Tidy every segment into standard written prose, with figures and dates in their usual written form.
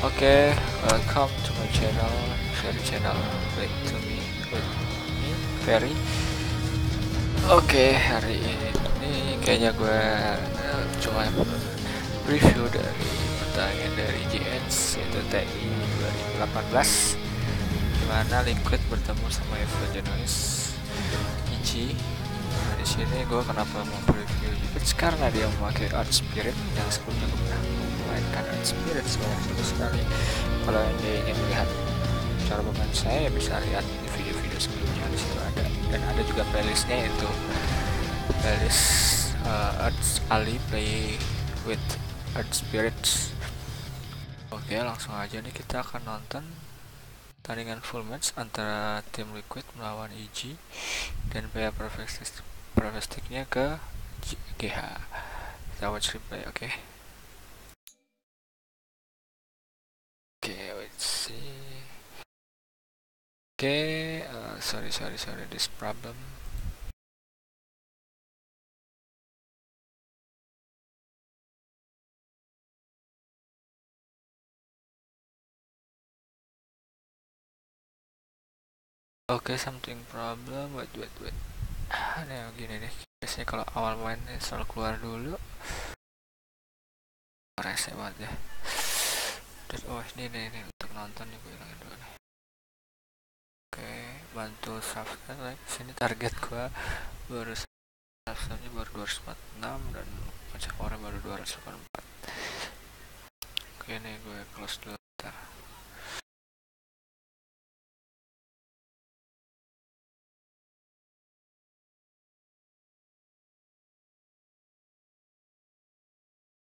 Okay, welcome to my channel, Ferry channel. Back to me with me, Ferry. Oke, hari ini kayaknya gue cuma review dari pertandingan dari GS yaitu TI 2018, dimana Liquid bertemu sama Evangelions Ichi. Nah, di sini gue kenapa mau review Liquid karena dia memakai Art Spirit yang sebelumnya gue pernah memainkan Art Spirit sebanyak sekali. Kalau Anda ingin melihat cara bermain saya, bisa lihat di video-video sebelumnya, di situ ada, dan ada juga playlistnya, yaitu playlist Earth Ali Play with Earth Spirits. Oke, langsung aja nih kita akan nonton tandingan full match antara tim Liquid melawan EG dan player Perfective-nya ke GH. Kita watch replay, oke? Oke, let's see. Okay, sorry, this problem. Okay, something problem. Wait. Nah, gini deh. Biasanya kalau awal main selalu keluar dulu. Rese banget ya. Terus, oh ini nih untuk nonton nih, gue hilangin dulu nih. Oke, bantu subscribe, like. Sini target gue baru subscribe-nya baru 246 dan pecah orang baru 284. Oke nih, gue close dulu bentar.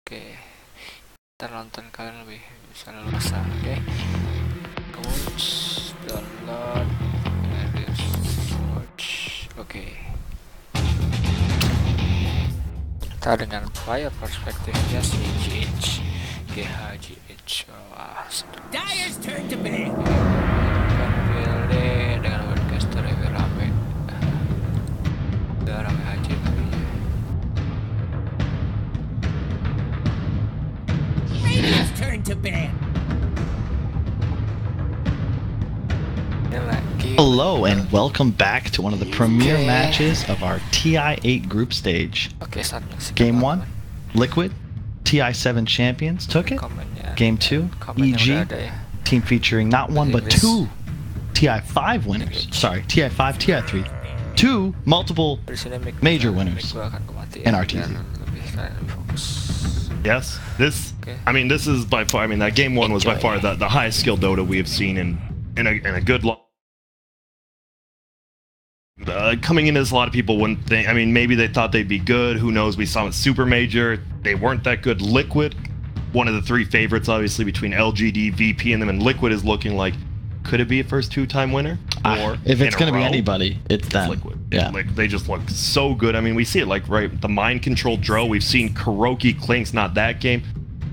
Oke, ntar nonton kalian lebih bisa leluasa. Oke, coach download watch. Oke, kita dengan player perspektifnya si GH. Wah, Dyer's turn to bed. pilih dengan wordcaster lebih rame. Udah rame aja kayaknya. Radiant's turn to bed. Hello and welcome back to one of the premier matches of our TI-8 group stage. Game 1, Liquid, TI-7 champions, took it. Game 2, EG, team featuring not one but two TI-5 winners. Sorry, TI-5, TI-3. Two multiple major winners in RTZ. Yes, this is by far, that game 1 was by far the highest skill Dota we have seen in a good long. Coming in as a lot of people wouldn't think, maybe they thought they'd be good, who knows, we saw it super major, they weren't that good. Liquid, one of the three favorites obviously between LGD, VP and them, and Liquid is looking like, could it be a first two-time winner? Or if it's going to be anybody, it's them. Liquid. Yeah. Like, they just look so good. We see it the mind control drill, we've seen Kuroki, Clinks, not that game.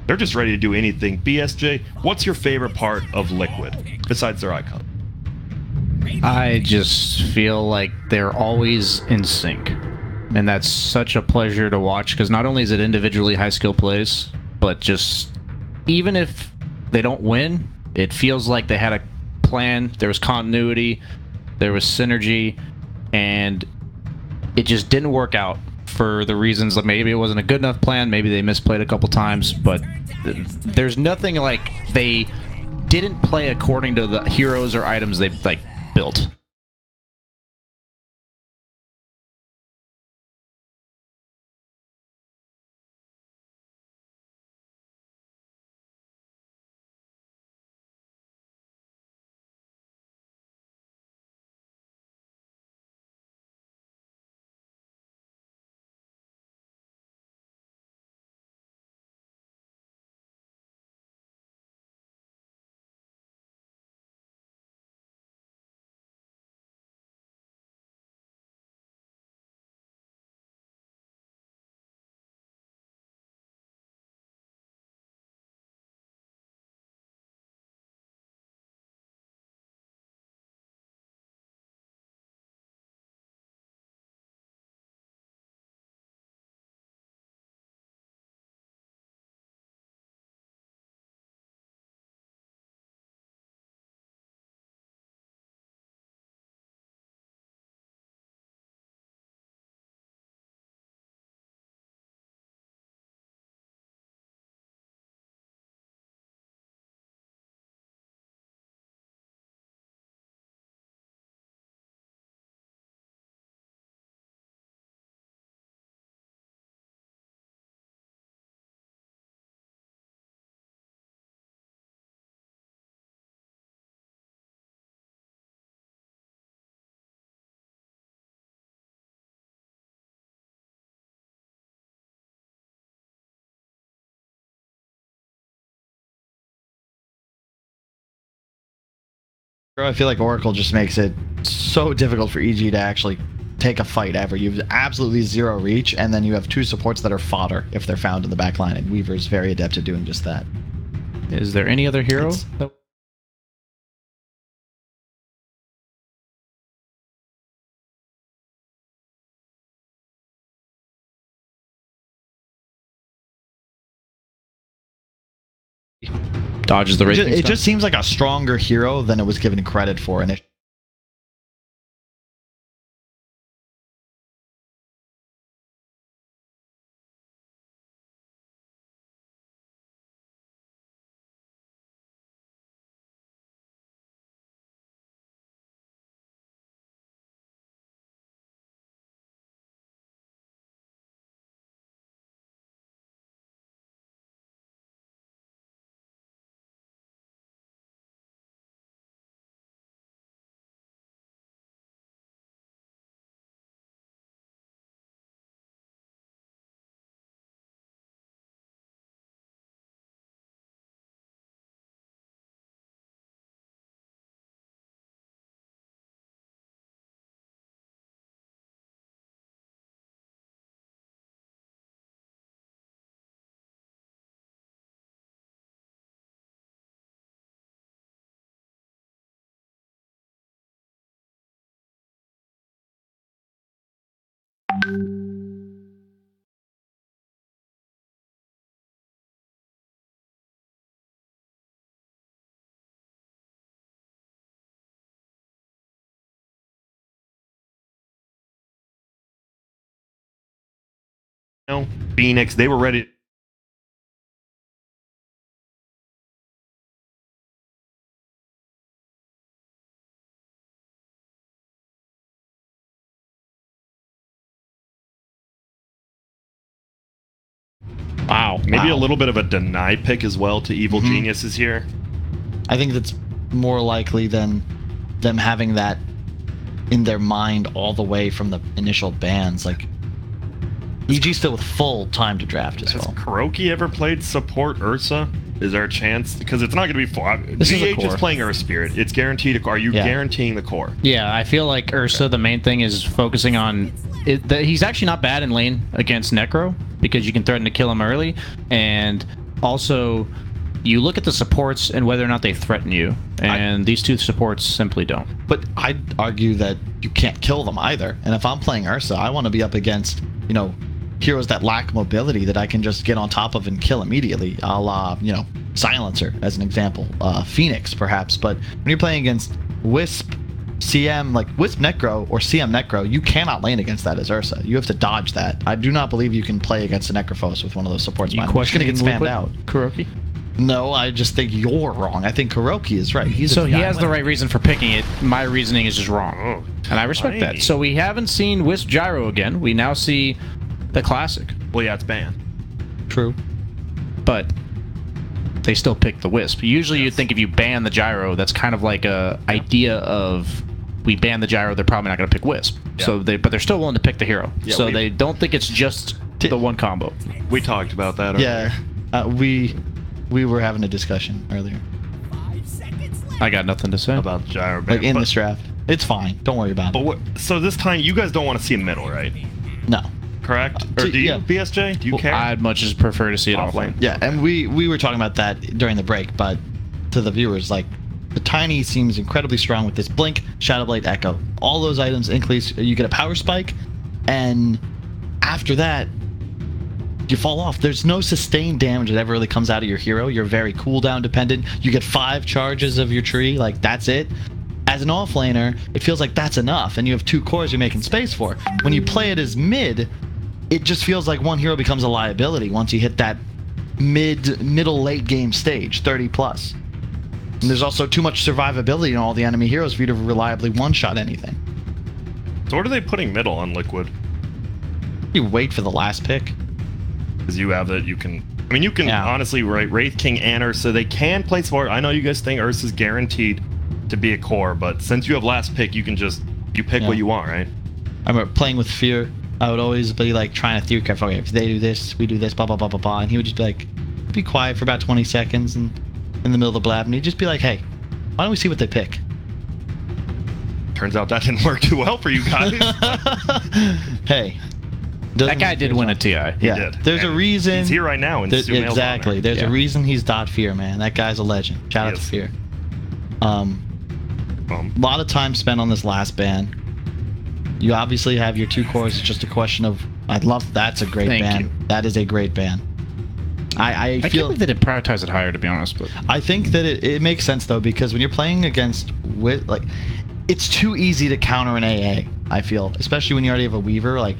They're just ready to do anything. BSJ, what's your favorite part of Liquid besides their icon? I just feel like they're always in sync, and that's such a pleasure to watch, because not only is it individually high skill plays, but just even if they don't win, it feels like they had a plan, there was continuity, there was synergy, and it just didn't work out for the reasons that maybe it wasn't a good enough plan, maybe they misplayed a couple times, but there's nothing like they didn't play according to the heroes or items they built. I feel like Oracle just makes it so difficult for EG to actually take a fight ever. You have absolutely zero reach, and then you have two supports that are fodder if they're found in the back line, and Weaver's very adept at doing just that. Is there any other hero? Dodges the racing It just seems like a stronger hero than it was given credit for initially. Phoenix, they were ready. Wow. Maybe a little bit of a deny pick as well to Evil Geniuses here. I think that's more likely than them having that in their mind all the way from the initial bans. Like, EG still with full time to draft as Has well. Kuroki ever played support Ursa? Is there a chance? Because it's not going to be full. This is a GH core. is playing Earth Spirit. It's guaranteed. Are you guaranteeing the core? Yeah, I feel like Ursa, the main thing is focusing on... he's actually not bad in lane against Necro, because you can threaten to kill him early, and also you look at the supports and whether or not they threaten you, and these two supports simply don't. But I'd argue that you can't kill them either. And if I'm playing Ursa, I want to be up against, you know, heroes that lack mobility that I can just get on top of and kill immediately, a la, you know, Silencer as an example, Phoenix perhaps. But when you're playing against Wisp, CM, like Wisp Necro or CM Necro, you cannot lane against that as Ursa. You have to dodge that. I do not believe you can play against a Necrophos with one of those supports. You're going to get spammed out. Kuroki? No, I just think you're wrong. I think Kuroki is right. He has the right reason for picking it. My reasoning is just wrong. And I respect that. So we haven't seen Wisp Gyro again. We now see the classic. Well, yeah, it's banned. True. But they still pick the Wisp. Usually you'd think if you ban the Gyro, that's kind of like a idea of we ban the Gyro, they're probably not going to pick Wisp. Yeah. So but they're still willing to pick the hero. Yeah, so they don't think it's just the one combo. We talked about that earlier. Yeah. We were having a discussion earlier. I got nothing to say about Gyro ban. Like in this draft. It's fine. Don't worry about it. So this time you guys don't want to see a middle, right? No. Correct? Or do you, BSJ? Do you care? I'd much as prefer to see it offlane. Yeah, and we were talking about that during the break, but to the viewers, like, the Tiny seems incredibly strong with this Blink, Shadowblade, Echo. All those items increase, you get a power spike, and after that, you fall off. There's no sustained damage that ever really comes out of your hero. You're very cooldown dependent. You get 5 charges of your tree, like, that's it. As an offlaner, it feels like that's enough, and you have 2 cores you're making space for. When you play it as mid, it just feels like one hero becomes a liability once you hit that middle late game stage, 30 plus. And there's also too much survivability in all the enemy heroes for you to reliably one-shot anything. So what are they putting middle on Liquid? You wait for the last pick. Because you have that, you can... I mean, you can honestly, right, Wraith King and Ursa, they can play support. I know you guys think Ursa's guaranteed to be a core, but since you have last pick, you can just... You pick what you want, right? I remember playing with Fear. I would always be like trying to theory craft. Okay, if they do this, we do this, blah blah blah blah blah, and he would just be like, be quiet for about 20 seconds, and in the middle of the blab, and he'd just be like, "Hey, why don't we see what they pick?" turns out that didn't work too well for you guys. Hey. That guy did win a TI. Yeah, did. There's a reason. He's here right now in Sumail's exactly. honor. There's a reason he's .fear, man. That guy's a legend. Shout out to Fear. A lot of time spent on this last ban. You obviously have your 2 cores. It's just a question of. That's a great ban. You. That is a great ban. I can't feel believe they didn't prioritize it higher, to be honest. But I think that it makes sense though, because when you're playing against it's too easy to counter an AA. I feel, especially when you already have a Weaver. Like,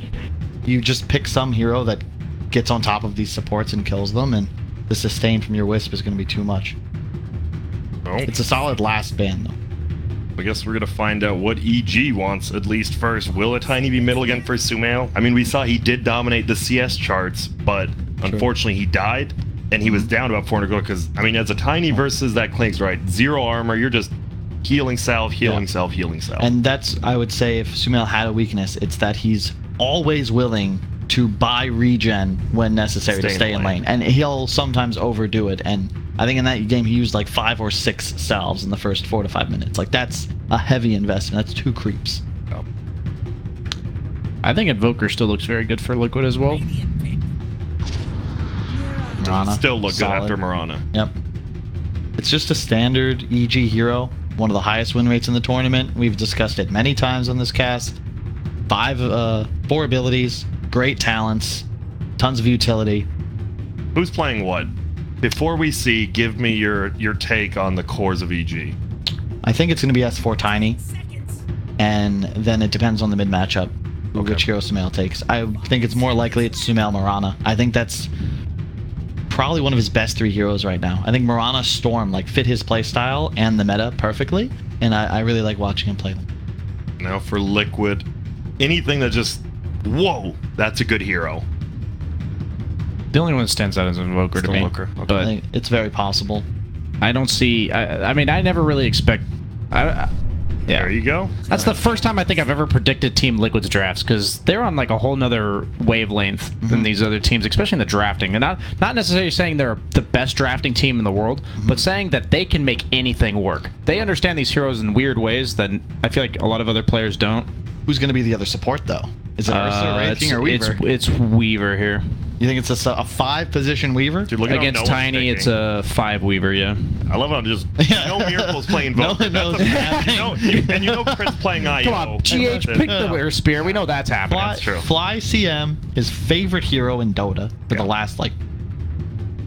you just pick some hero that gets on top of these supports and kills them, and the sustain from your Wisp is going to be too much. Oh. It's a solid last ban though. I guess we're going to find out what EG wants, at least first. Will a Tiny be middle again for Sumail? I mean, we saw he did dominate the CS charts, but unfortunately he died, and he was down about 400 gold, because, I mean, as a Tiny versus that Clinks, right? 0 armor, you're just healing self, healing self, healing self. And that's, I would say, if Sumail had a weakness, it's that he's always willing to buy regen when necessary to stay in lane. And he'll sometimes overdo it, and I think in that game he used like 5 or 6 salves in the first 4 to 5 minutes. Like, that's a heavy investment. That's 2 creeps. Yep. I think Invoker still looks very good for Liquid as well. Mirana, Still look solid. good after Mirana. Yep. It's just a standard EG hero. One of the highest win rates in the tournament. We've discussed it many times on this cast. 4 abilities, great talents, tons of utility. Who's playing what? Before we see, give me your take on the cores of EG. I think it's going to be S4 Tiny, and then it depends on the mid matchup, which hero Sumail takes. I think it's more likely it's Sumail Mirana. I think that's probably one of his best 3 heroes right now. I think Mirana Storm fit his playstyle and the meta perfectly, and I really like watching him play them. Now for Liquid, anything that just, whoa, that's a good hero. The only one that stands out is Invoker to me. Invoker. Okay. But I think it's very possible. I don't see. I mean, I never really expect. There you go. That's the first time I think I've ever predicted Team Liquid's drafts, because they're on a whole nother wavelength than these other teams, especially in the drafting. And not necessarily saying they're the best drafting team in the world, but saying that they can make anything work. They understand these heroes in weird ways that I feel like a lot of other players don't. Who's going to be the other support, though? Is it Ursa, Wraith King, or Weaver? It's Weaver here. You think it's a 5-position Weaver? Dude, look at how Against no one's Tiny, it's picking. a 5 Weaver, yeah. I love how just no miracles playing No Invoker. one knows And you know Chris playing IO. Come on, GH, pick the Weaver Spear. We know that's happening. Fly, That's true. Fly CM, his favorite hero in Dota for the last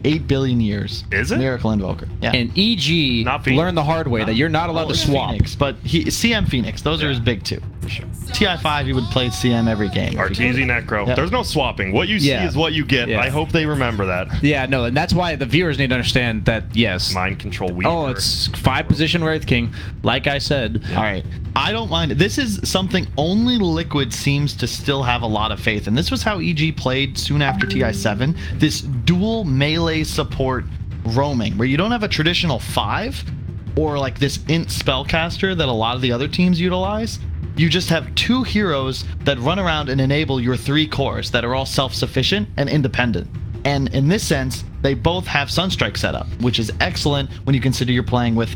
8 billion years. Is it? Miracle Invoker. Yeah. And EG Not Phoenix. learned the hard way that you're not allowed to swap. Phoenix, but CM Phoenix. Those are his big 2. TI5, he would play CM every game. Arteezy Necro. Yep. There's no swapping. What you see Yeah. is what you get. Yeah. I hope they remember that. Yeah, no, and that's why the viewers need to understand that, yes. Mind control Weaver. Oh, it's 5-position Wraith King. Like I said. All right. I don't mind it. This is something only Liquid seems to still have a lot of faith in. This was how EG played soon after TI7. This dual melee support roaming, where you don't have a traditional 5 or this int spellcaster that a lot of the other teams utilize. You just have 2 heroes that run around and enable your 3 cores that are all self-sufficient and independent. And in this sense, they both have Sunstrike set up, which is excellent when you consider you're playing with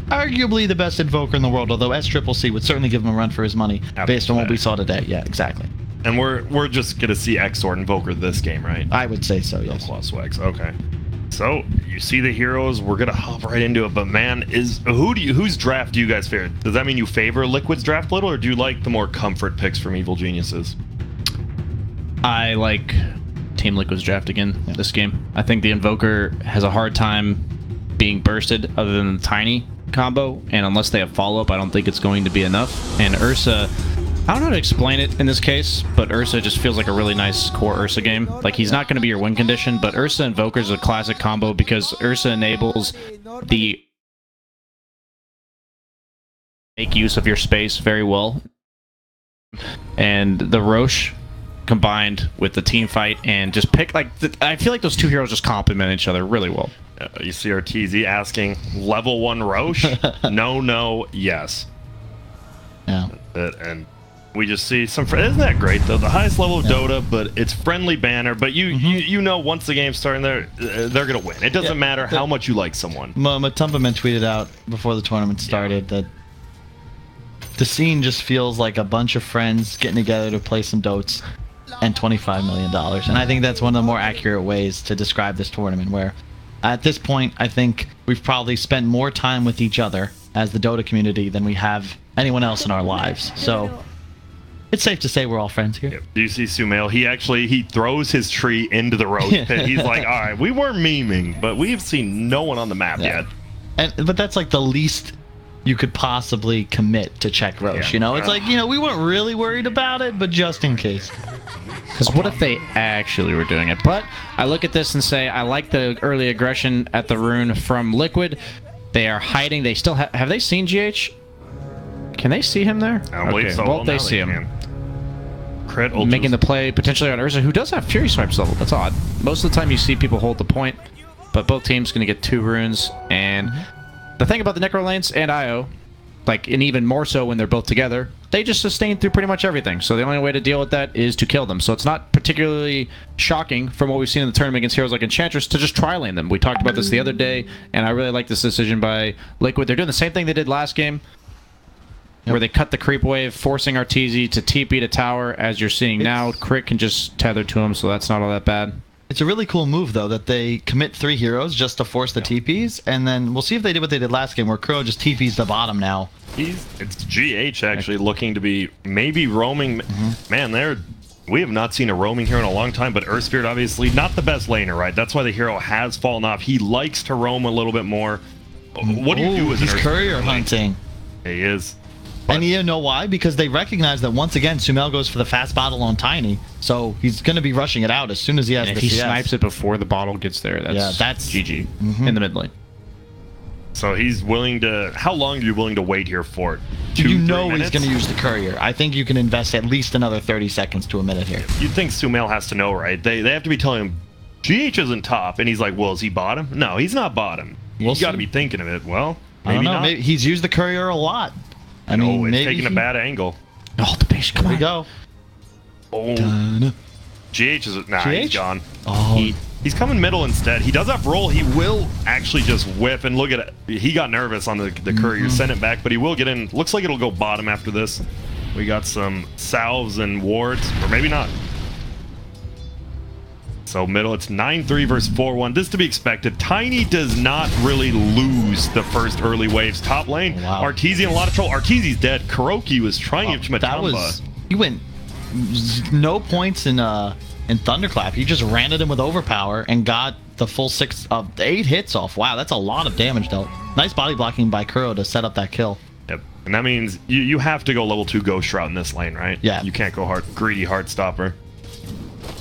arguably the best Invoker in the world, although SCCC would certainly give him a run for his money based on what we saw today. Yeah, exactly. And we're just going to see Xort Invoker this game, right? I would say so, yes. Claw Swags. Okay. So, you see the heroes, we're going to hop right into it, but man, whose draft do you guys favor? Does that mean you favor Liquid's draft a little, or do you like the more comfort picks from Evil Geniuses? I like Team Liquid's draft again this game. I think the Invoker has a hard time being bursted other than the Tiny combo, and unless they have follow-up, I don't think it's going to be enough. And Ursa, I don't know how to explain it in this case, but Ursa just feels like a really nice core Ursa game. He's not going to be your win condition, but Ursa Invoker is a classic combo because Ursa enables the make use of your space very well. And the Roche combined with the team fight and just pick, I feel like those 2 heroes just complement each other really well. You see Arteezy asking, level 1 Roche? No, yes. Yeah. And we just see some. Isn't that great though? The highest level of Dota, but it's friendly banner. But you know once the game's starting, they're gonna win. It doesn't matter how much you like someone. Matumbaman tweeted out before the tournament started that the scene just feels like a bunch of friends getting together to play some dotes and $25 million. And I think that's one of the more accurate ways to describe this tournament, where at this point, I think we've probably spent more time with each other as the Dota community than we have anyone else in our lives. So it's safe to say we're all friends here. Yep. Do you see Sumail? He throws his tree into the road pit. He's like, all right, we weren't memeing, but we've seen no one on the map yet. But that's like the least you could possibly commit to check Roche. You know, it's like, you know, we weren't really worried about it, but just in case. Because what if they actually were doing it? But I look at this and say, I like the early aggression at the rune from Liquid. They are hiding. They still have they seen GH? Can they see him there? I don't believe so. Well, they see him. Crit making the play potentially on Ursa, who does have Fury Swipes level. That's odd. Most of the time you see people hold the point, but both teams going to get 2 runes. And the thing about the Necro lanes and IO, like, and even more so when they're both together, they just sustain through pretty much everything. So the only way to deal with that is to kill them. So it's not particularly shocking from what we've seen in the tournament against heroes like Enchantress to just tri-lane them. We talked about this the other day, and I really like this decision by Liquid. They're doing the same thing they did last game, where they cut the creep wave, forcing Arteezy to TP to tower, as you're seeing now. Crit can just tether to him, so that's not all that bad. It's a really cool move, though, that they commit 3 heroes just to force the TPs, and then we'll see if they did what they did last game, where Crow just TPs the bottom now. It's GH actually looking to be maybe roaming. Man, we have not seen a roaming hero in a long time, but Earth Spirit obviously not the best laner, right? That's why the hero has fallen off. He likes to roam a little bit more. What do you do as an Earth courier hunting? He is. And you know why? Because they recognize that once again, Sumail goes for the fast bottle on Tiny, so he's going to be rushing it out as soon as he has the CS. If he snipes it before the bottle gets there, that's GG in the mid lane. So he's willing to... How long are you willing to wait here for? 2-3 you know minutes? He's going to use the courier. I think you can invest at least another 30 seconds to a minute here. You'd think Sumail has to know, right? They have to be telling him, GH isn't top, and he's like, well, is he bottom? No, he's not bottom. You got to be thinking of it. Well, maybe I don't know. not. Maybe he's used the courier a lot. I mean, it's maybe taking a bad angle. Oh, the base, come on. Here we go. Oh. GH is... Nah, he's gone. Oh. He's coming middle instead. He does have roll. He will actually just whiff, and look at it. He got nervous on the courier. Sent it back, but he will get in. Looks like it'll go bottom after this. We got some salves and wards, or maybe not. So middle, it's 9-3 versus 4-1. This to be expected. Tiny does not really lose the first early waves. Top lane, Arteezy in a lot of trouble. Arteezy's dead. Kuroki was trying to get Matamba. He went no points in Thunderclap. He just ran at him with Overpower and got the full 8 hits off. Wow, that's a lot of damage, though. Nice body blocking by Kuro to set up that kill. Yep, and that means you have to go level 2 Ghost Shroud in this lane, right? Yeah. You can't go greedy Heartstopper.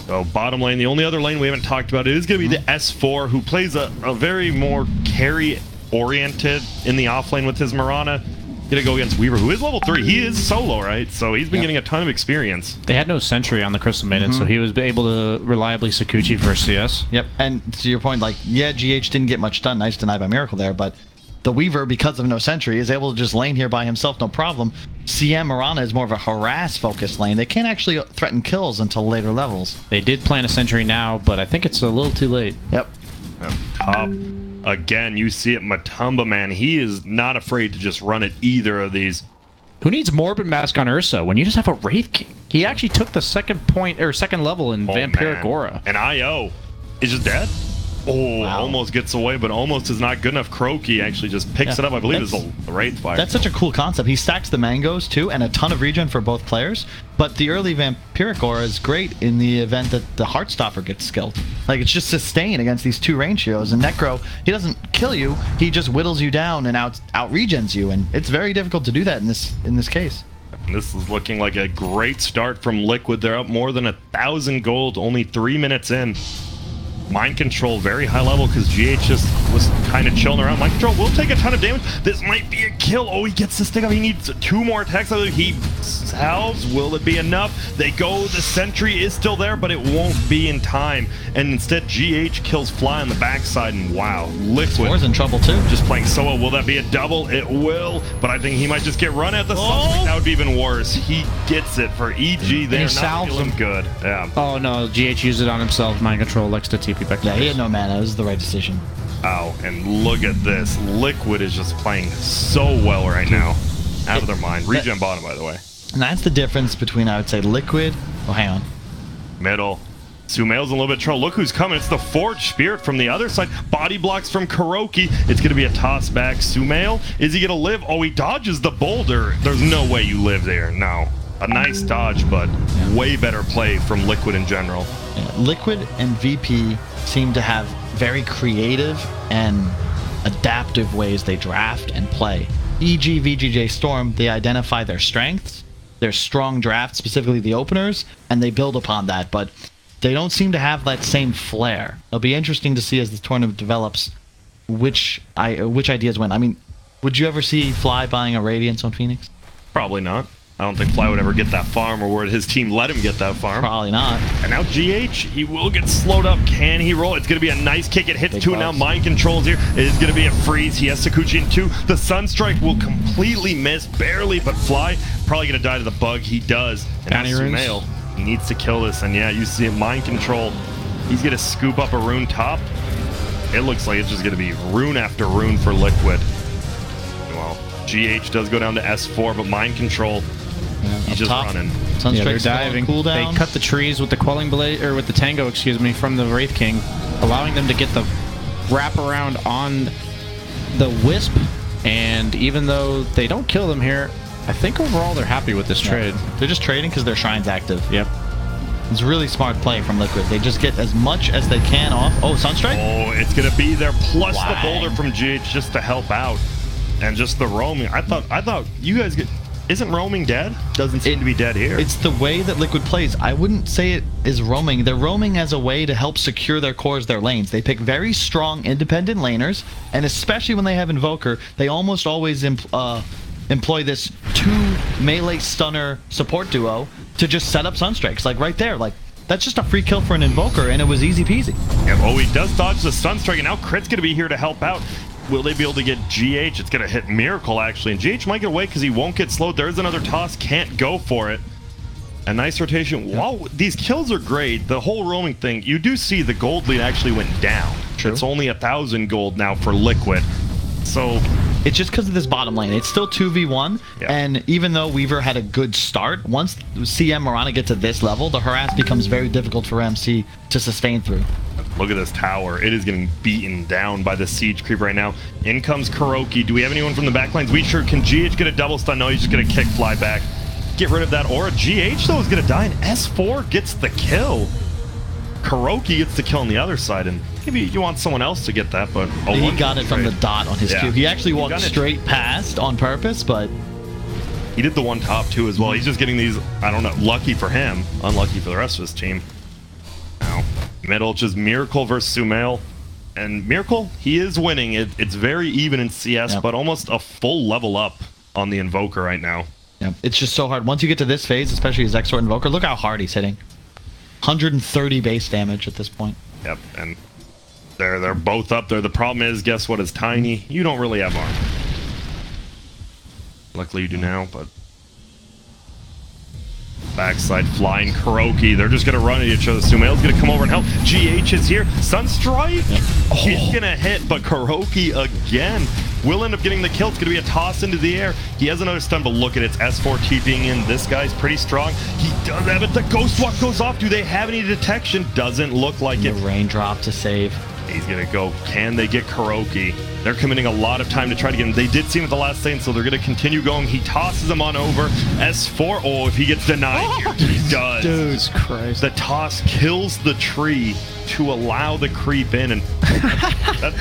So bottom lane, the only other lane we haven't talked about is going to be the S4, who plays a very more carry-oriented in the offlane with his Mirana. Gonna go against Weaver, who is level 3. He is solo, right? So he's been getting a ton of experience. They had no sentry on the Crystal Maiden, so he was able to reliably Sakuchi for CS. Yep, and to your point, like, yeah, GH didn't get much done. Nice denied by Miracle there, but the Weaver, because of no sentry, is able to just lane here by himself, no problem. CM Mirana is more of a harass-focused lane. They can't actually threaten kills until later levels. They did plan a sentry now, but I think it's a little too late. Yep. Top. Again, you see it, Matamba, man. He is not afraid to just run at either of these. Who needs Morbid Mask on Ursa when you just have a Wraith King? He actually took the second level in Vampiric Aura. And IO is just dead. Oh, almost gets away, but almost is not good enough. Croaky actually just picks it up. I believe it's a Wraith Fire. That's such a cool concept. He stacks the mangoes, too, and a ton of regen for both players. But the early Vampiric Aura is great in the event that the Heartstopper gets skilled. Like, it's just sustain against these 2 range heroes. And Necro, he doesn't kill you. He just whittles you down and out-regens you. And it's very difficult to do that in this case. And this is looking like a great start from Liquid. They're up more than 1,000 gold, only 3 minutes in. Mind Control, very high level, because GH just was kind of chilling around. Mind Control will take a ton of damage. This might be a kill. Oh, he gets the stick up. He needs 2 more attacks. He salves. Will it be enough? They go. The sentry is still there, but it won't be in time. And instead, GH kills Fly on the backside. And wow, Liquid. Score's in trouble, too. Just playing so well. Will that be a double? It will. But I think he might just get run at the suspect. That would be even worse. He gets it for EG there. Not feeling good. Yeah. Oh, no. GH used it on himself. Mind Control likes to TP back. Yeah, he had no mana. It was the right decision. Oh, and look at this. Liquid is just playing so well right now. Out of their mind. Regen bottom, by the way. And that's the difference between, I would say, Liquid. Oh, hang on. Middle. Sumail's in a little bit of trouble. Look who's coming. It's the Forge Spirit from the other side. Body blocks from Kuroki. It's going to be a toss back. Sumail, is he going to live? Oh, he dodges the boulder. There's no way you live there. No. A nice dodge, but way better play from Liquid in general. Yeah, Liquid and VP seem to have very creative and adaptive ways they draft and play. E.g. VGJ Storm, they identify their strengths, their strong draft, specifically the openers, and they build upon that, but they don't seem to have that same flair. It'll be interesting to see as the tournament develops which ideas win. I mean, would you ever see Fly buying a Radiance on Phoenix? Probably not. I don't think Fly would ever get that farm, or would his team let him get that farm. Probably not. And now GH, he will get slowed up. Can he roll? It's going to be a nice kick. It hits Big two, and now buffs. Mind Control's here. It is going to be a freeze. He has Sakuchi in two. The Sunstrike will completely miss, barely, but Fly probably going to die to the bug. He does. And now Bounty runes. Sumail, he needs to kill this. And yeah, you see him, Mind Control. He's going to scoop up a rune top. It looks like it's just going to be rune after rune for Liquid. Well, GH does go down to S4, but Mind Control, he's just running. Sunstrike's they're still on diving. cooldown. They cut the trees with the Quelling Blade, or with the Tango, excuse me, from the Wraith King, allowing them to get the wrap around on the Wisp. And even though they don't kill them here, I think overall they're happy with this trade. They're just trading because their Shrine's active. Yep. It's really smart play from Liquid. They just get as much as they can off. Oh, Sunstrike? Oh, it's going to be there, plus Why? the boulder from GH just to help out. And just the roaming. I thought you guys get... Isn't roaming dead? Doesn't seem to be dead here. It's the way that Liquid plays. I wouldn't say it is roaming. They're roaming as a way to help secure their cores, their lanes. They pick very strong, independent laners, and especially when they have Invoker, they almost always employ this two melee stunner support duo to just set up Sunstrikes. Like right there, like that's just a free kill for an Invoker, and it was easy peasy. Yeah, oh, he does dodge the Sunstrike, and now Crit's going to be here to help out. Will they be able to get GH? It's going to hit Miracle, actually. And GH might get away because he won't get slowed. There's another toss. Can't go for it. A nice rotation. Yep. While these kills are great, the whole roaming thing, you do see the gold lead actually went down. True. It's only 1,000 gold now for Liquid. So It's just because of this bottom lane. It's still 2v1, Yeah. and even though Weaver had a good start, once CM Mirana get to this level, the harass becomes very difficult for MC to sustain through. look at this tower. It is getting beaten down by the siege creep right now. In comes Kuroki. Do we have anyone from the backlines? We sure can. GH get a double stun? No, he's just going to kick Fly back. Get rid of that aura. GH, though, is going to die, and S4 gets the kill. Kuroki gets the kill on the other side, and maybe you want someone else to get that, but... He got it from the dot on his Yeah. Q. He actually He walked got it. straight past on purpose, but... He did the one top, too, as well. He's just getting these, I don't know, lucky for him, unlucky for the rest of his team. Now, middle, just Miracle versus Sumail. And Miracle, he is winning. It's very even in CS, Yep. but almost a full level up on the Invoker right now. Yeah, it's just so hard. Once you get to this phase, especially his Exort Invoker, look how hard he's hitting. 130 base damage at this point. Yep, and they're both up there. The problem is, guess what? It's tiny. You don't really have armor. Luckily you do now, but... Backside flying Kuroki. They're just going to run at each other. Sumail's going to come over and help. GH is here. Sunstrike is going to hit, but Kuroki again will end up getting the kill. It's going to be a toss into the air. He has another stun, but look at it. It's S4 TPing in. This guy's pretty strong. He does have it. The Ghost Walk goes off. Do they have any detection? Doesn't look like The it. raindrop to save. He's going to go. Can they get Kuroki? They're committing a lot of time to try to get him. They did see him at the last lane, so they're going to continue going. He tosses him on over. S4. Oh, if he gets denied here, he does. Jesus Christ. The toss kills the tree to allow the creep in, and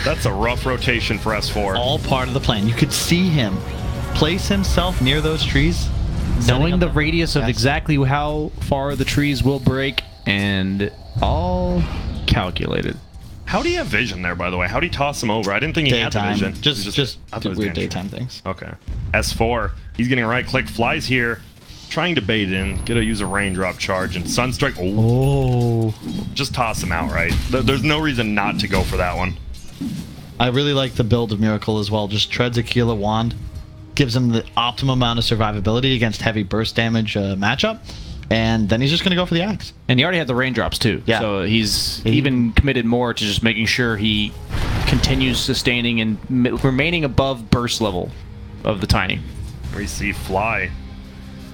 that's a rough rotation for S4. All part of the plan. You could see him place himself near those trees. Knowing the radius of Yes. exactly how far the trees will break, and all calculated. How do you have vision there, by the way? How do you toss him over? I didn't think he had the Daytime. vision. Just I thought it do was weird being- daytime things. Okay. S4. He's getting a right click. Flies here. Trying to bait in. Gonna use a raindrop charge. And Sunstrike. Oh. Oh. Just toss him out, right? There's no reason not to go for that one. I really like the build of Miracle as well. Just treads Aquila Wand. Gives him the optimum amount of survivability against heavy burst damage matchup. And then he's just going to go for the axe. And he already had the raindrops too. Yeah. So he's even committed more to just making sure he continues sustaining and remaining above burst level of the Tiny. We see Fly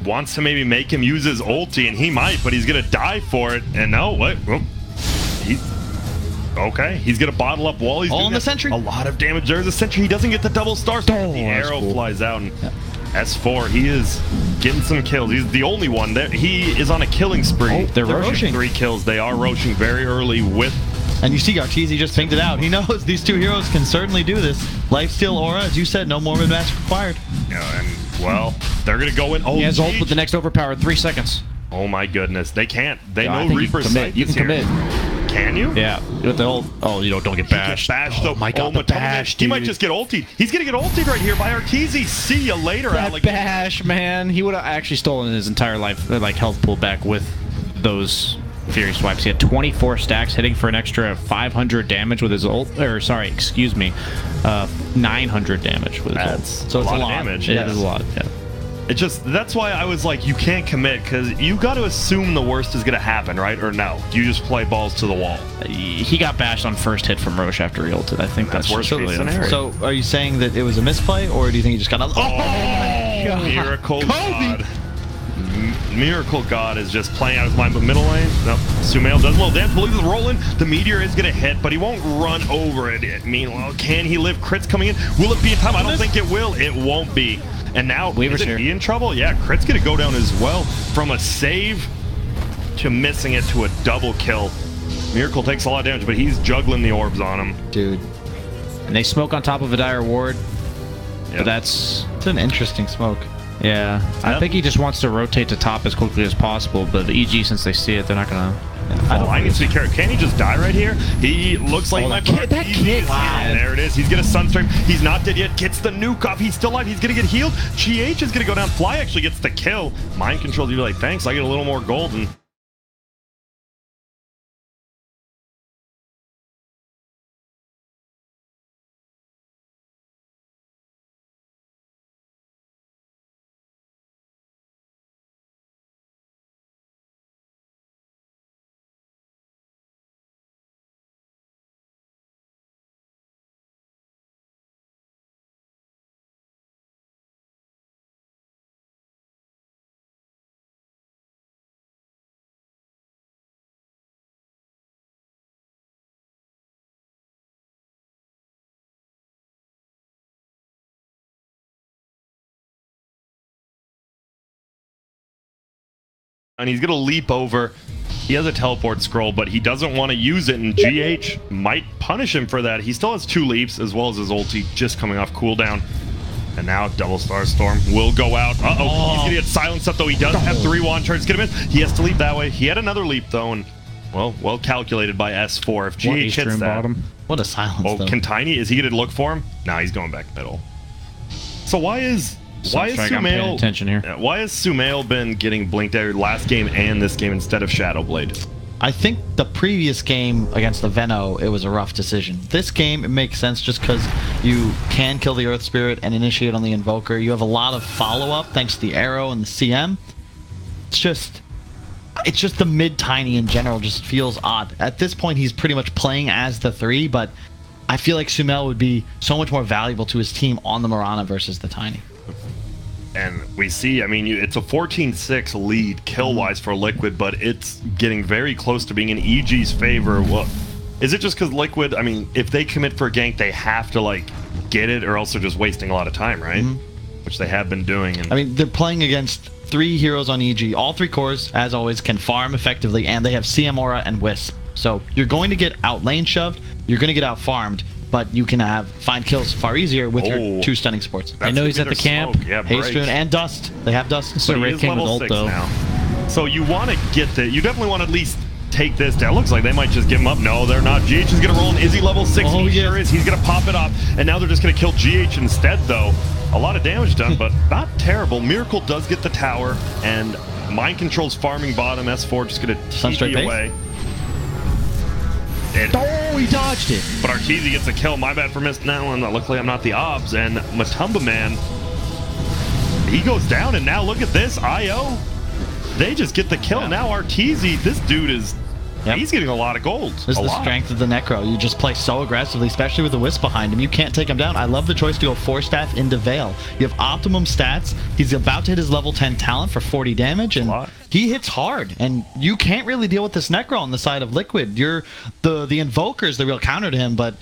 wants to maybe make him use his ulti, and he might, but he's gonna die for it. And no, what? Okay, he's gonna bottle up while he's doing the sentry. A lot of damage. There's a sentry. He doesn't get the double star. The arrow flies out, and S4, he is getting some kills. He's the only one there. He is on a killing spree. Oh, they're roshing. 3 kills. They are roshing very early with. And you see Arteezy just pinged it out. He knows these two heroes can certainly do this. Lifesteal Aura, as you said, no more mid-match required. Yeah, and well, they're gonna go in. Oh, he has ult with the next overpower, 3 seconds. Oh my goodness, they can't. They know I Reaper's think sight you can is here. commit. Can you? Yeah, with the ult. Oh, you don't get bashed. Bashed, oh my god, the bash, He might just get ultied. He's gonna get ultied right here by Arteezy. See you later, that alligator. bash, man. He would have actually stolen his entire life, like health pool back with those Fury swipes. He had 24 stacks, hitting for an extra 500 damage with his ult. Or sorry, excuse me, 900 damage with his ult. So it's a lot of damage. It is a lot. Yeah. It just, that's why I was like, you can't commit, because you got to assume the worst is going to happen, right? Or no? You just play balls to the wall. He got bashed on first hit from Roche after he ulted. I think that's worst really case scenario. So are you saying that it was a misplay, or do you think he just got a... Oh, Miracle God. Miracle God is just playing out his mind, but middle lane, no. Sumail does a little dance, believes it's rolling. The meteor is going to hit, but he won't run over it. Meanwhile, can he live? Crit's coming in. Will it be in time? I don't think it will. It won't be. And now, Weaver's is here. he in trouble? Yeah, Crit's going to go down as well. From a save to missing it to a double kill. Miracle takes a lot of damage, but he's juggling the orbs on him. Dude. And they smoke on top of a dire ward. Yep. But that's... It's an interesting smoke. Yeah. I Yep. think he just wants to rotate to top as quickly as possible, but the EG, since they see it, they're not going to... I need to be careful. Can he just die right here? He looks like my that kid. Wow. There it is. He's going to sunstream. He's not dead yet. Gets the nuke off. He's still alive. He's going to get healed. GH is going to go down. Fly actually gets the kill. Mind control. You're like, thanks. I get a little more golden. And he's going to leap over. He has a teleport scroll, but he doesn't want to use it, and GH might punish him for that. He still has 2 leaps, as well as his ulti just coming off cooldown. And now Double Star Storm will go out. He's going to get silenced up, though. He does have 3 wand charges. Get him in. He has to leap that way. He had another leap, though, and, well calculated by S4. If GH hits that... Bottom. What a silence, Oh, though. can Tiny, is he going to look for him? Nah, he's going back middle. So why is I'm paying attention here. Why has Sumail been getting blinked out last game and this game instead of Shadowblade? I think the previous game against the Veno, it was a rough decision. This game, it makes sense just because you can kill the Earth Spirit and initiate on the Invoker. You have a lot of follow-up thanks to the Arrow and the CM. It's just the mid-Tiny in general just feels odd. At this point, he's pretty much playing as the 3, but I feel like Sumail would be so much more valuable to his team on the Mirana versus the Tiny. And we see, I mean, it's a 14-6 lead kill-wise for Liquid, but it's getting very close to being in EG's favor. Well, is it just because Liquid, I mean, if they commit for a gank, they have to, like, get it, or else they're just wasting a lot of time, right? Which they have been doing. And I mean, they're playing against 3 heroes on EG. All 3 cores, as always, can farm effectively, and they have CM Aura and Wisp. So you're going to get out lane shoved, you're going to get out farmed, but you can find kills far easier with your 2 stunning supports. I know he's at the camp. Yeah, Hastrun and Dust. They have Dust. So he Red is King with level ult, 6 though. now. So you want to get you definitely want to at least take this down. Looks like they might just give him up. No, they're not. GH is going to roll in. Is he level 6? Oh, He yeah. sure is. He's going to pop it off. And now they're just going to kill GH instead, though. A lot of damage done, but not terrible. Miracle does get the tower, and Mind Control's farming bottom. S4 just going to Sunstrike TP away. Oh, he dodged it. But Arteezy gets a kill. My bad for missing that one. Luckily, I'm not the obs. And Matumba Man, he goes down. And now look at this. IO, they just get the kill. Now Arteezy, this dude is Yep. He's getting a lot of gold. This is the lot. strength of the Necro. You just play so aggressively, especially with the Wisp behind him. You can't take him down. I love the choice to go Force Staff into Veil. You have optimum stats. He's about to hit his level 10 talent for 40 damage, and he hits hard. And you can't really deal with this Necro on the side of Liquid. You're the Invoker's the real counter to him, but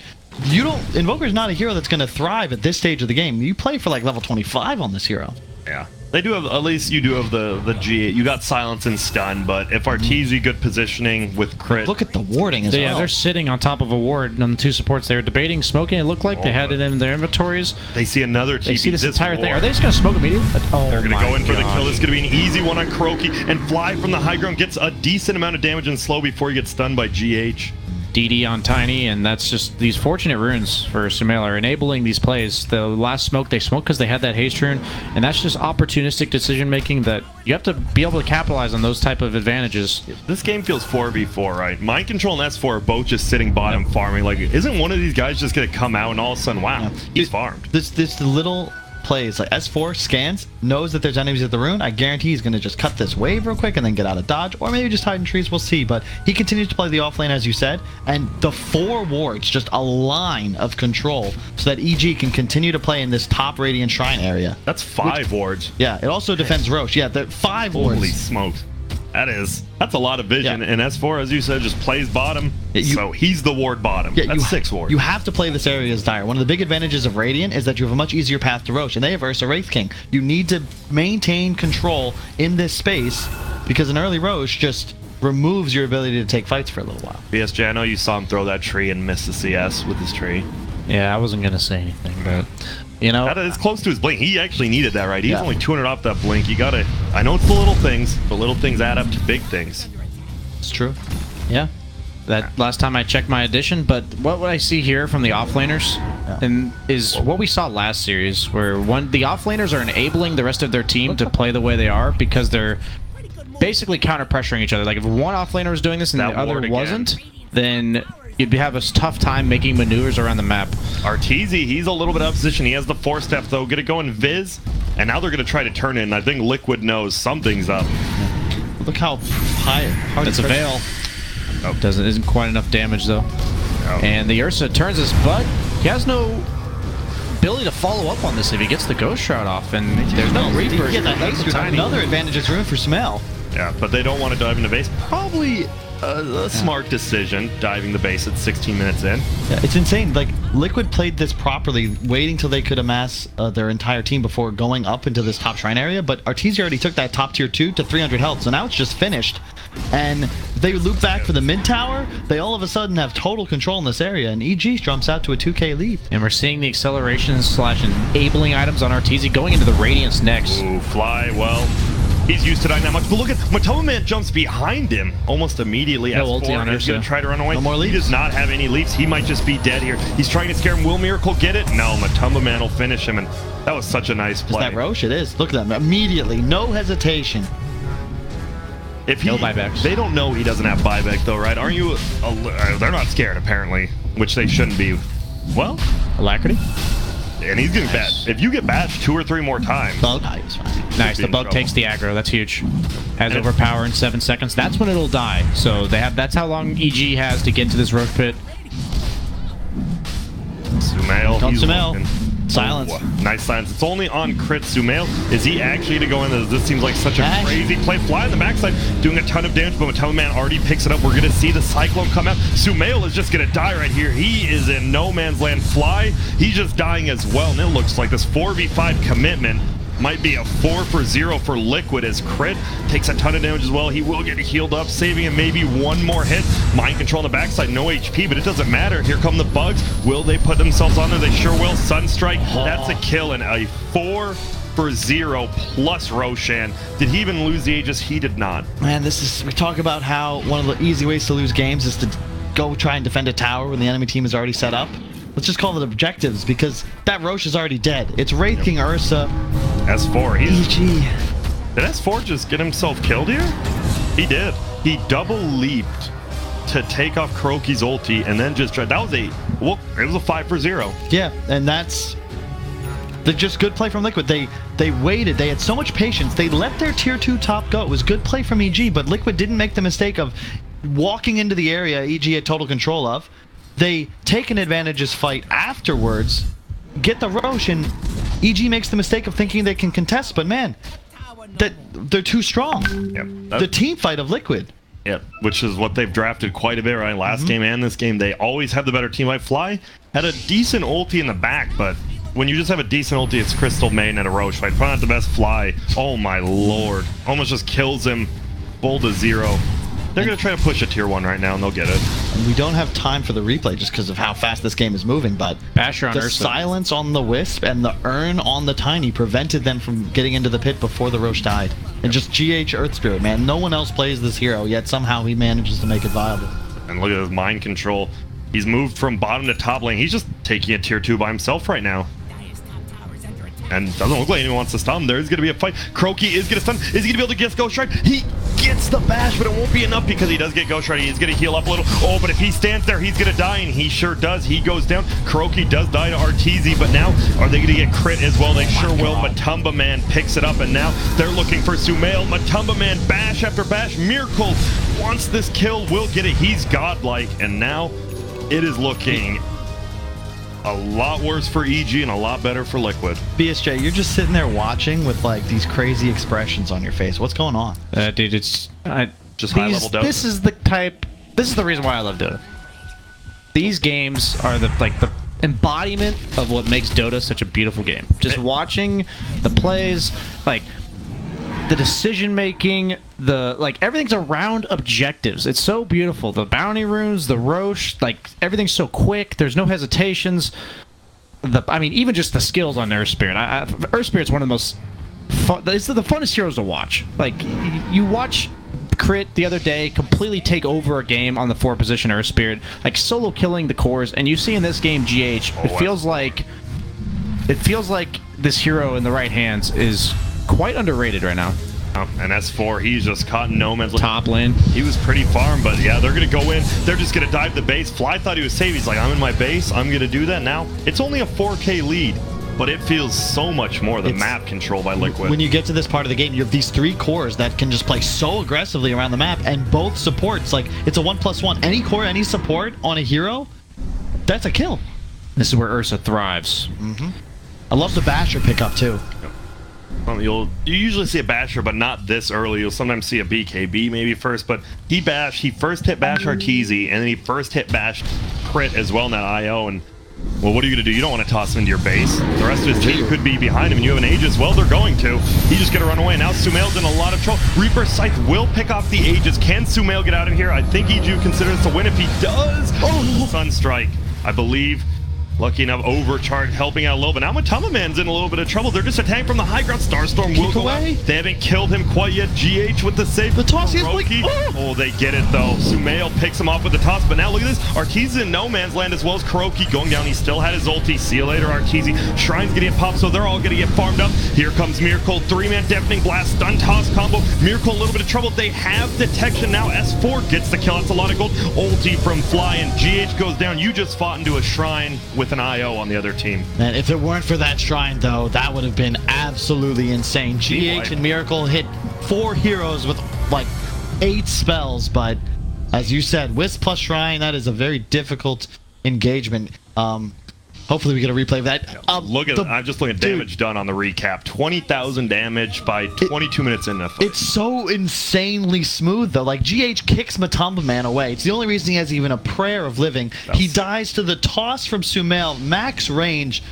you don't. Invoker's not a hero that's going to thrive at this stage of the game. You play for like level 25 on this hero. Yeah. They do have, at least you do have the G. You got silence and stun, but if Arteezy good positioning with crit. Look at the warding as well. Yeah, they're sitting on top of a ward on the two supports. They were debating smoking. It looked like they had it in their inventories. They see another TP. They see this entire thing. ward. Are they just going to smoke immediately? Oh, They're going to go in for the kill. gosh. It's going to be an easy one on Kuroki, and Fly from the high ground gets a decent amount of damage and slow before he gets stunned by GH. DD on Tiny, and that's just these fortunate runes for Sumail are enabling these plays. The last smoke, they smoked because they had that haste rune, and that's just opportunistic decision making that you have to be able to capitalize on those type of advantages. This game feels 4v4, right? Mind Control and S4 are both just sitting bottom farming. Like, isn't one of these guys just going to come out and all of a sudden, wow, he's farmed? This little plays like S4 scans, knows that there's enemies at the rune. I guarantee he's going to just cut this wave real quick and then get out of dodge, or maybe just hide in trees. We'll see. But he continues to play the offlane, as you said, and the 4 wards, just a line of control so that EG can continue to play in this top Radiant Shrine area. That's 5 wards. Yeah, it also defends Roche. Yeah, the 5 wards. Holy smokes. That's a lot of vision. Yeah. And S4, as you said, just plays bottom. Yeah, so he's the ward bottom. Yeah, that's 6 wards. You have to play this area as Dire. One of the big advantages of Radiant is that you have a much easier path to Roche, and they have Ursa Wraith King. You need to maintain control in this space because an early Roche just removes your ability to take fights for a little while. BSJ, I know you saw him throw that tree and miss the CS with his tree. Yeah, I wasn't going to say anything, but, you know. That is close to his blink. He actually needed that, right? He's only 200 off that blink. You gotta, I know it's the little things, but little things add up to big things. It's true. Yeah. That last time I checked my addition, but what I see here from the offlaners and is what we saw last series, where the offlaners are enabling the rest of their team to play the way they are because they're basically counter-pressuring each other. Like if one offlaner was doing this and the other wasn't, then you'd have a tough time making maneuvers around the map. Arteezy, he's a little bit out of position. He has the 4-step though. Gonna go in Viz, and now they're gonna try to turn it. And I think Liquid knows something's up. Look how hard That's a Veil. Oh. Isn't quite enough damage though. Oh. And the Ursa turns his butt. He has no ability to follow up on this if he gets the Ghost Shroud off, and there's no Reaper. That's another advantage is ruined for Sumail. Yeah, but they don't want to dive into base. Probably a smart decision, diving the base at 16 minutes in. Yeah, it's insane. Like, Liquid played this properly, waiting till they could amass their entire team before going up into this top shrine area, but Arteezy already took that top tier 2 to 300 health, so now it's just finished. And they loop back for the mid tower, they all of a sudden have total control in this area, and EG jumps out to a 2k lead. And we're seeing the acceleration / enabling items on Arteezy going into the Radiance next. Ooh, Fly, well, he's used to dying that much. But look at, Matoma Man jumps behind him almost immediately. No S4 ulti on is going Ursa. to try to run away. No more He leaps. does not have any leaps. He might just be dead here. He's trying to scare him. Will Miracle get it? No, Matoma Man will finish him, and that was such a nice play. Is that Roche? It is. Look at them. Immediately. No hesitation. If he, No buybacks. They don't know he doesn't have buyback though, right? Aren't you? They're not scared apparently, which they shouldn't be. Well, Alacrity? and he's getting bad. If you get badged 2 or 3 more times, Bug eye is fine. Nice, be the in bug trouble. takes the aggro. That's huge. Has And- overpower in 7 seconds. That's when it'll die. So that's how long EG has to get to this roach pit. Sumail, Don't he's Sumail. looking. Silence. Oh, nice silence. It's only on crit. Sumail, is he actually to go in? This seems like such a Ash. crazy play. Fly on the backside, doing a ton of damage, but Matoma Man already picks it up. We're going to see the Cyclone come out. Sumail is just going to die right here. He is in no man's land. Fly, he's just dying as well. And it looks like this 4v5 commitment might be a 4 for 0 for Liquid as crit takes a ton of damage as well. He will get healed up, saving him maybe one more hit. Mind control on the backside, no HP, but it doesn't matter. Here come the bugs. Will they put themselves on there? They sure will. Sunstrike, that's a kill, and a 4 for 0 plus Roshan. Did he even lose the Aegis? He did not. Man, we talk about how one of the easy ways to lose games is to go try and defend a tower when the enemy team is already set up. Let's just call it objectives, because that Roche is already dead. It's Wraith King Ursa. S4, he's... EG. Did S4 just get himself killed here? He did. He double leaped to take off Kuroki's ulti and then just tried. That was it was a 5 for 0. Yeah, and that's just good play from Liquid. They waited. They had so much patience. They let their tier 2 top go. It was good play from EG, but Liquid didn't make the mistake of walking into the area EG had total control of. They take an advantageous fight afterwards, get the Roche, and EG makes the mistake of thinking they can contest, but man, they're too strong. Yep. The team fight of Liquid. Yep, which is what they've drafted quite a bit, right? Last game and this game, they always have the better team. Like Fly had a decent ulti in the back, but when you just have a decent ulti, it's Crystal Maiden and a Roche fight. Probably not the best Fly. Oh my lord. Almost just kills him. Bull to 0. They're going to try to push a tier 1 right now, and they'll get it. And we don't have time for the replay just because of how fast this game is moving, but Basher on the Ursa. silence on the Wisp and the Urn on the Tiny prevented them from getting into the pit before the Roche died. And just GH Earth Spirit, man. No one else plays this hero, yet somehow he manages to make it viable. And look at his mind control. He's moved from bottom to top lane. He's just taking a tier 2 by himself right now. And doesn't look like anyone wants to stun him. There's going to be a fight. Croaky is going to stun. Is he going to be able to get Ghost Strike? He gets the bash, but it won't be enough because he does get Ghost Strike. He's going to heal up a little. Oh, but if he stands there, he's going to die, and he sure does. He goes down. Croaky does die to Arteezy, but now are they going to get crit as well? They sure will. Matumba Man picks it up, and now they're looking for Sumail. Matumba Man, bash after bash. Miracle wants this kill, will get it. He's godlike, and now it is looking a lot worse for EG and a lot better for Liquid. BSJ, you're just sitting there watching with like these crazy expressions on your face. What's going on? Dude, it's Just high level Dota. This is the reason why I love Dota. These games are the embodiment of what makes Dota such a beautiful game. Just watching the plays, like the decision making, everything's around objectives. It's so beautiful. The bounty runes, the Roche, everything's so quick. There's no hesitations. Even just the skills on Earth Spirit. Earth Spirit's one of the most fun. It's the funnest heroes to watch. You watch Crit the other day completely take over a game on the 4 position Earth Spirit, solo killing the cores, and you see in this game GH. It feels like this hero in the right hands is quite underrated right now. And S4, he's just caught in no man's land. Top lane. He was pretty farm, but yeah, they're going to go in. They're just going to dive the base. Fly thought he was safe. He's like, I'm in my base. I'm going to do that now. It's only a 4K lead, but it feels so much more the map control by Liquid. When you get to this part of the game, you have these 3 cores that can just play so aggressively around the map, and both supports, it's a 1+1. Any core, any support on a hero, that's a kill. This is where Ursa thrives. I love the Basher pickup too. You usually see a Basher, but not this early. You'll sometimes see a BKB maybe first, but he first hit Bash Arteezy, and then he first hit Bash Crit as well in that IO, and well, what are you going to do? You don't want to toss him into your base. The rest of his team could be behind him, and you have an Aegis. Well, they're going to. He's just going to run away. Now Sumail's in a lot of trouble. Reaper Scythe will pick off the Aegis. Can Sumail get out of here? I think EG considers this a win. If he does, Sunstrike, I believe. Lucky enough, overcharge, helping out a little bit. Now Matumba Man's in a little bit of trouble. They're just attacking from the high ground. Starstorm will go away. They haven't killed him quite yet. GH with the save. The toss is like, oh, they get it though. Sumail picks him off with the toss, but now look at this. Arteezy in no man's land as well as Kuroki going down. He still had his ulti. See you later, Arteezy. Shrine's gonna get popped, so they're all gonna get farmed up. Here comes Miracle. 3-man deafening blast, stun toss combo. Miracle a little bit of trouble. They have detection now. S4 gets the kill. That's a lot of gold. Ulti from Fly, and GH goes down. You just fought into a Shrine with an IO on the other team. Man, if it weren't for that Shrine, though, that would have been absolutely insane. GH and Miracle hit 4 heroes with 8 spells, but as you said, Wisp plus Shrine, that is a very difficult engagement. Hopefully we get a replay of that. Look at I'm just looking at damage done on the recap. 20,000 damage by 22 minutes in the fight. It's so insanely smooth, though. GH kicks Matumba Man away. It's the only reason he has even a prayer of living. He dies to the toss from Sumail, max range,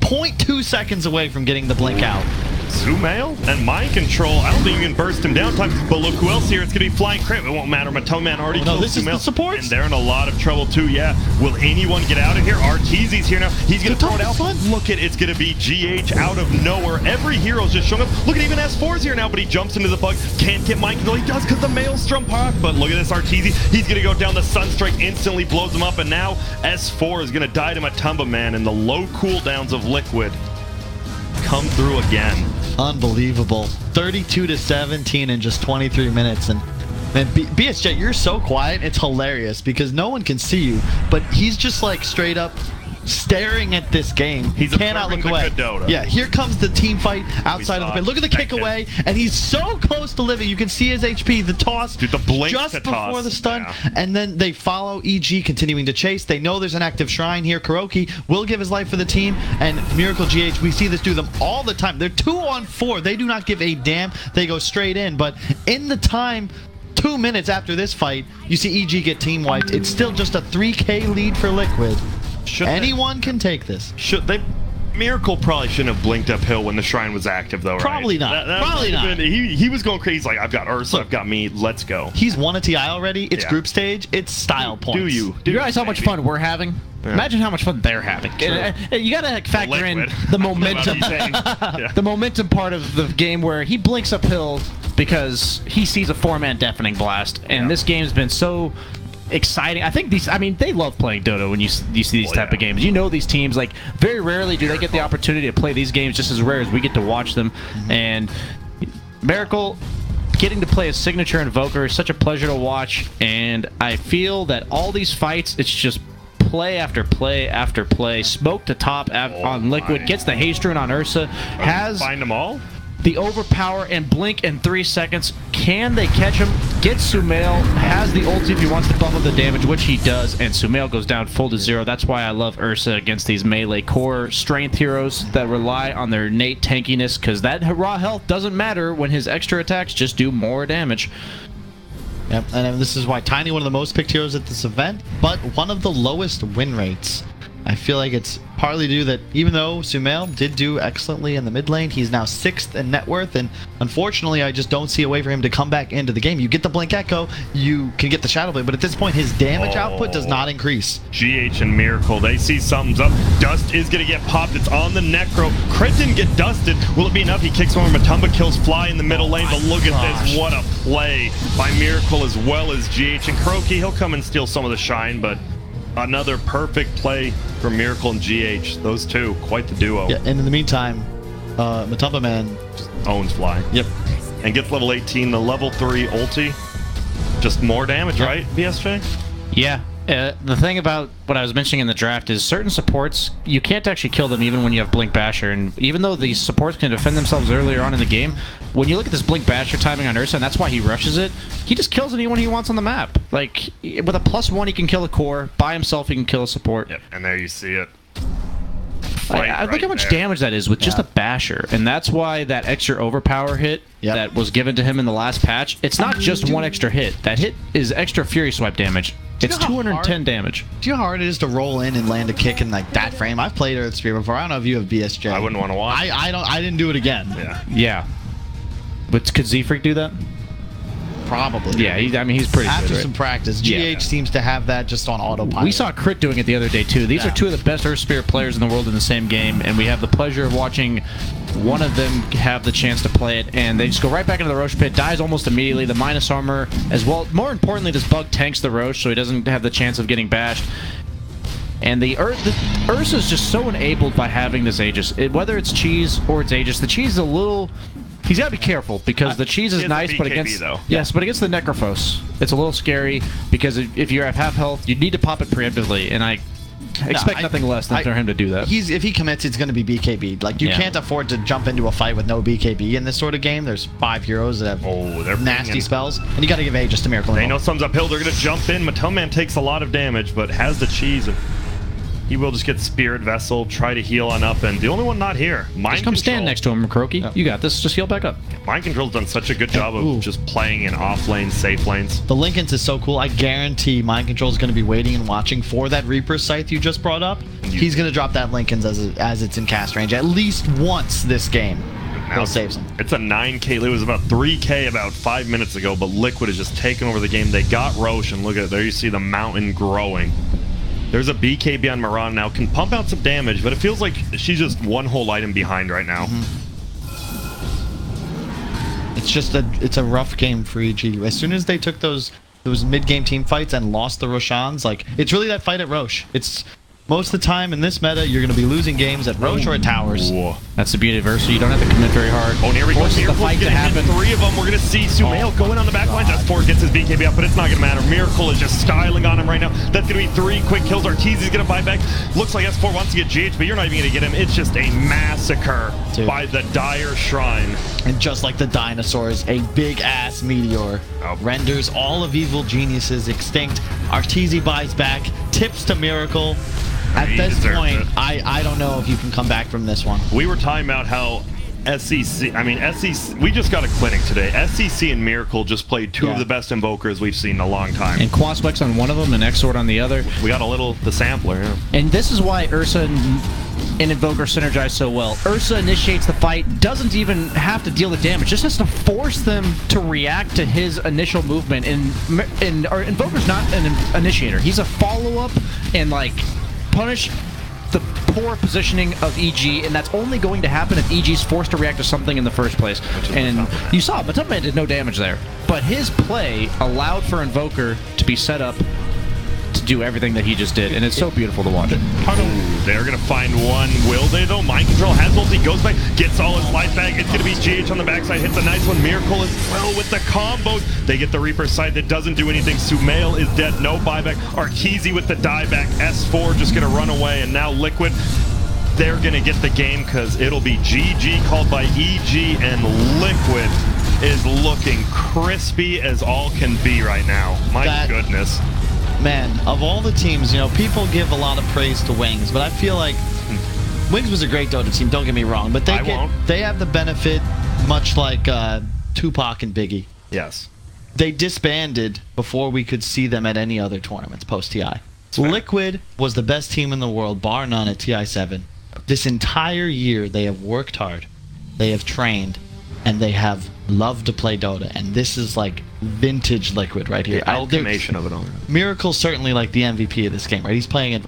0.2 seconds away from getting the blink out. Sumail and mind control. I don't think you can burst him down time, but look who else here. It's going to be Flying Crit. It won't matter. Matumba Man already killed this Sumail. Is the supports. And they're in a lot of trouble too, yeah. Will anyone get out of here? Arteezy's here now. He's going to throw it out. Look at it's going to be GH out of nowhere. Every hero's just showing up. Look at even S4's here now, but he jumps into the bug. Can't get mind control. He does because the Maelstrom proc. But look at this Arteezy. He's going to go down. The Sunstrike instantly blows him up, and now S4 is going to die to Matumba Man, and the low cooldowns of Liquid come through again. Unbelievable. 32-17 in just 23 minutes. And man, BSJ, you're so quiet. It's hilarious because no one can see you, but he's just straight up staring at this game. He's cannot look observing the away. good Dota. Yeah, here comes the team fight outside of the saw pit. it. Look at the kick Back away, and he's so close to living. You can see his HP, the toss, Dude, the blink just to before toss. the stun, Yeah. and then they follow EG continuing to chase. They know there's an active shrine here. Kuroki will give his life for the team, and Miracle GH, we see this do them all the time. They're 2-on-4. They do not give a damn. They go straight in, but in the time 2 minutes after this fight, you see EG get team wiped. It's still just a 3K lead for Liquid. Anyone can take this. Miracle probably shouldn't have blinked uphill when the shrine was active, though, right? Probably not. Probably might have not. been- he was going crazy. He's like, I've got Ursa, I've got me, let's go. He's won a TI already. It's Yeah. group stage. It's style points. Do you? You realize how much Maybe. fun we're having? Imagine how much fun they're having. You gotta like, factor in Liquid. the momentum, That's what I'm saying. Yeah. the momentum part of the game where he blinks uphill because he sees a 4-man deafening blast, and this game's been so exciting. I think they love playing Dota when you see these type of games. You know these teams, like, very rarely do they get the opportunity to play these games, just as rare as we get to watch them. And Miracle getting to play a signature Invoker is such a pleasure to watch, and I feel that all these fights, it's just play after play after play. Smoke to top on Liquid, gets the haste rune on Ursa, has Find them all? the overpower and blink in 3 seconds. Can they catch him? Get Sumail, has the ulti if he wants to bump up the damage, which he does, and Sumail goes down full to 0. That's why I love Ursa against these melee core strength heroes that rely on their innate tankiness, because that raw health doesn't matter when his extra attacks just do more damage. Yep, and this is why Tiny, one of the most picked heroes at this event, but one of the lowest win rates. I feel like it's partly due that even though Sumail did do excellently in the mid lane, he's now 6th in net worth, and unfortunately I just don't see a way for him to come back into the game. You get the Blink Echo, you can get the Shadow Blade, but at this point his damage output does not increase. GH and Miracle, they see something's up. Dust is going to get popped. It's on the Necro. Crit didn't get dusted. Will it be enough? He kicks over. Matumba kills Fly in the middle lane, but look at this. What a play by Miracle as well as GH. And Kuroki, he'll come and steal some of the shine, but another perfect play from Miracle and GH. Those two, quite the duo. Yeah, and in the meantime, Matumba Man Just owns Fly. Yep. And gets level 18, the level 3 ulti. Just more damage, right, BSJ? Yeah. The thing about what I was mentioning in the draft is certain supports, you can't actually kill them even when you have Blink Basher, and even though these supports can defend themselves earlier on in the game, when you look at this Blink Basher timing on Ursa, and that's why he rushes it, he just kills anyone he wants on the map. Like, with a +1 he can kill a core, by himself he can kill a support. Yep, and there you see it. I look how much damage that is with just a Basher, and that's why that extra overpower hit that was given to him in the last patch, it's not just one extra hit. That hit is extra Fury Swipe damage. It's 210 damage. Do you know how hard it is to roll in and land a kick in like that frame? I've played Earth Spear before. I don't know if you have BSJ. I wouldn't want to watch. I didn't do it again. Yeah. Yeah. But could Z-Freak do that? Probably. Yeah, he's pretty After good. some practice, GH Yeah. seems to have that just on autopilot. We saw Crit doing it the other day, too. These are two of the best Earth Spirit players in the world in the same game, and we have the pleasure of watching one of them have the chance to play it, and they just go right back into the Roche pit, dies almost immediately. The minus armor as well. More importantly, this bug tanks the Roche, so he doesn't have the chance of getting bashed. And the Ursa is just so enabled by having this Aegis. Whether it's Cheese or it's Aegis, the Cheese is a little... He's got to be careful because the Cheese is nice, but against but against the Necrophos, it's a little scary because if you have half health, you need to pop it preemptively, and I expect nothing less than for him to do that. If he commits, it's going to be BKB. Like, you can't afford to jump into a fight with no BKB in this sort of game. There's 5 heroes that have nasty spells, and you got to give Aegis to Miracle. They know something's uphill. They're going to jump in. Matumman takes a lot of damage, but has the Cheese. And he will just get Spirit Vessel, try to heal on up, and the only one not here. Just come stand next to him, Kuroki. Yep. You got this. Just heal back up. Mind Control's done such a good job of just playing in off lanes, safe lanes. The Linken's is so cool. I guarantee Mind Control's going to be waiting and watching for that Reaper Scythe you just brought up. He's going to drop that Linken's as it's in cast range at least once this game. He'll save some. It's a 9K. It was about 3K about 5 minutes ago, but Liquid has just taken over the game. They got Roche, and look at it. There you see the mountain growing. There's a BKB on Miran now. Can pump out some damage, but it feels like she's just one whole item behind right now. It's a rough game for EG. As soon as they took those mid-game team fights and lost the Roshans, like, it's really that fight at Roche. Most of the time in this meta, you're going to be losing games at Roche or at Towers. Whoa. That's the beauty of Ursa. You don't have to commit very hard. Oh, and here we go. Forces the Miracle's fight to gonna hit happen. 3 of them. We're going to see Sumail going on the back lines. S4 gets his BKB up, but it's not going to matter. Miracle is just styling on him right now. That's going to be 3 quick kills. Arteezy's going to buy back. Looks like S4 wants to get GH, but you're not even going to get him. It's just a massacre by the Dire Shrine. And just like the dinosaurs, a big-ass meteor renders all of Evil Geniuses extinct. Arteezy buys back, tips to Miracle. At this point, I don't know if you can come back from this one. We were talking about how SEC, we just got a clinic today. SEC and Miracle just played 2 of the best Invokers we've seen in a long time. And Quaspex on one of them and Exort on the other. We got the sampler, yeah. And this is why Ursa and Invoker synergize so well. Ursa initiates the fight, doesn't even have to deal the damage, just has to force them to react to his initial movement. And our Invoker's not an initiator. He's a follow-up and, like, punish the poor positioning of EG, and that's only going to happen if EG's forced to react to something in the first place. And you saw, Matupman did no damage there. But his play allowed for Invoker to be set up to do everything that he just did, and it's so beautiful to watch it. They're going to find one. Will they, though? Mind Control has ulti, goes back, gets all his life back. It's going to be GH on the backside, hits a nice one. Miracle as well with the combos. They get the Reaper side that doesn't do anything. Sumail is dead, no buyback. Arteezy with the dieback. S4 just going to run away, and now Liquid, they're going to get the game because it'll be GG called by EG, and Liquid is looking crispy as all can be right now. My goodness. Man, of all the teams, you know, people give a lot of praise to Wings, but I feel like Wings was a great Dota team, don't get me wrong, but they have the benefit, much like Tupac and Biggie. Yes. They disbanded before we could see them at any other tournaments post-TI. Liquid was the best team in the world, bar none, at TI7. This entire year, they have worked hard, they have trained, and they have loved to play Dota, and this is like vintage Liquid right here. The amalgamation of it all. Miracle's certainly like the MVP of this game, right? He's playing it.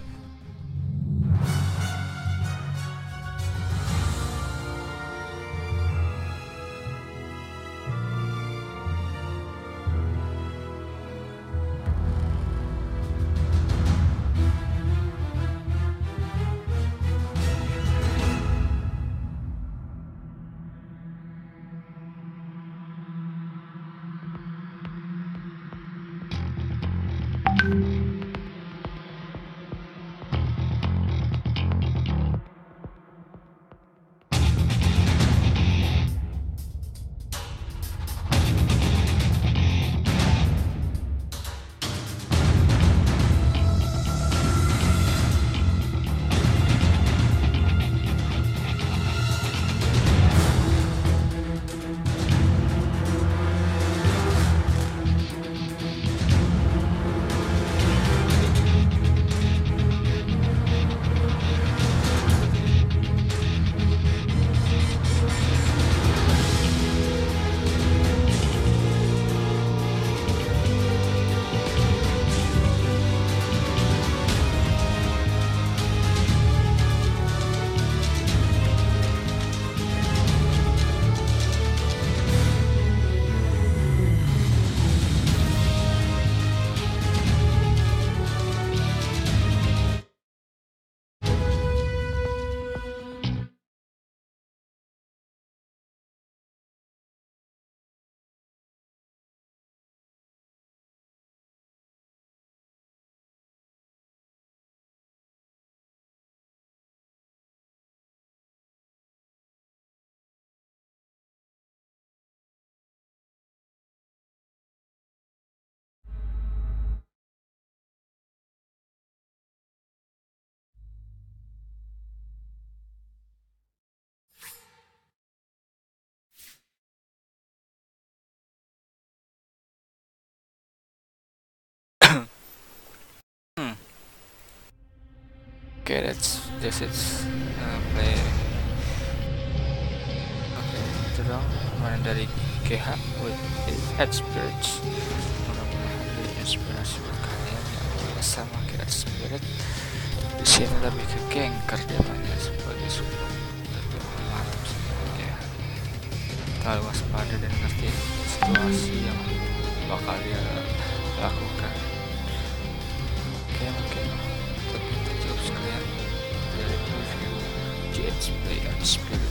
Okay, this is play. Oke, itu dong kemarin dari GH with Head Spirits. Mudah-mudahan beri inspirasi buat kalian yang sama kayak Spirit. Di sini lebih ke ganker jatuhnya sebagai support. Tapi mantap sebenarnya. Terlalu waspada dan ngerti situasi yang bakal dia lakukan. Oke, mungkin untuk itu cukup sekalian. Let's play Spirit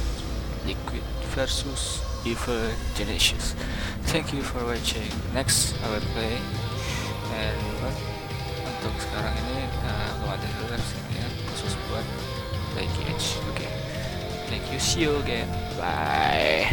Liquid versus Evil Genesius. Thank you for watching. Next I will play, and untuk sekarang ini aku ada dulu ya, khusus buat play GH. Oke, thank you, see you again, bye.